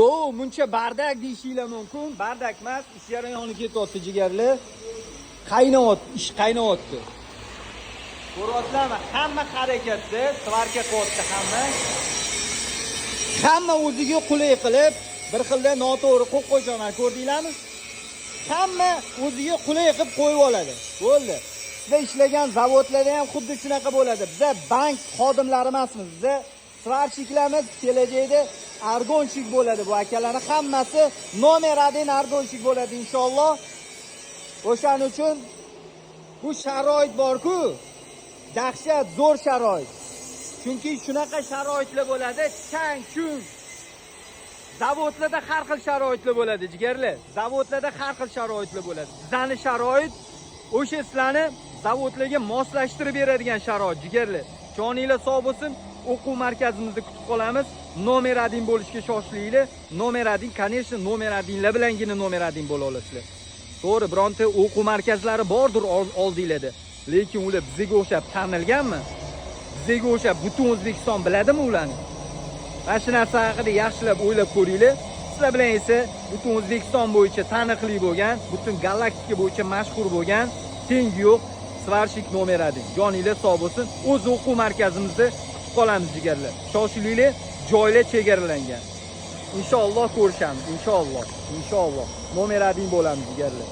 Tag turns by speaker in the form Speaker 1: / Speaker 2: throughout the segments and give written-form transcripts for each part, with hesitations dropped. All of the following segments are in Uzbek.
Speaker 1: O, muncha bardak deyishinglar mumkin. Bardak emas, ish jarayoni ketyapti jigarlar. Ish qaynayapti. Ko'ryapsizlarmi? Hamma harakatda, svarka qilyapti hamma. Hamma o'ziga qulay qilib, bir xilda noto'g'ri qo'yib qo'yganlar, ko'rdinglarmi? Hamma o'ziga qulay qilib qo'yib oladi. Bo'ldi. Sizlar ishlagan zavodlarda ham xuddi shunaqa bo'ladi. Biz bank xodimlari emasmiz. Biz svarchiklarimiz kelajakda argonchik bo'ladi. Bu akalarning hammasi nomer 1 argonchik bo'ladi inshaalloh. O'shaning uchun bu sharoit bor-ku, dahshat zo'r sharoit. Chunki shunaqa sharoitlar bo'ladi, chang chung. Zavodlarda har xil sharoitlar bo'ladi, jigarlar. Zavodlarda har xil sharoitlar bo'ladi. Bizning sharoit o'sha sizlarni zavodlarga moslashtirib beradigan sharoit, jigarlar. Joninglar sog' bo'lsin. O'quv markazimizda kutib qolamiz. Nomer 1 bo'lishga shoshilinglar. Nomer 1, конечно, nomer 1lar bilangina nomer 1 bo'la olasizlar. To'g'ri, bironta o'quv markazlari bordir oldinglarda. Lekin ular bizga o'xshab tanilganmi? Bizga o'xshab butun O'zbekiston biladimi ularni? Mana shu narsa haqida yaxshilab o'ylab ko'ringlar. Sizlar bilan esa butun O'zbekiston bo'yicha taniqli bo'lgan, butun galaktika bo'yicha mashhur bo'lgan, tengi yo'q svarshik nomer 1. Joninglar sog' bo'lsin. O'z o'quv markazimizda kutib qolamiz jigarlar. Shoshilinglar, joylar chegaralangan. Inshaalloh ko'rishamiz, inshaalloh. Nomer 1 bo'lamiz jigarlar.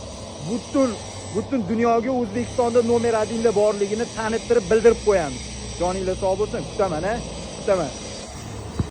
Speaker 1: Butun dunyoga O'zbekistonda nomer 1lar borligini tanittirib bildirib qo'yamiz. Joninglar sog' bo'lsin, kutaman.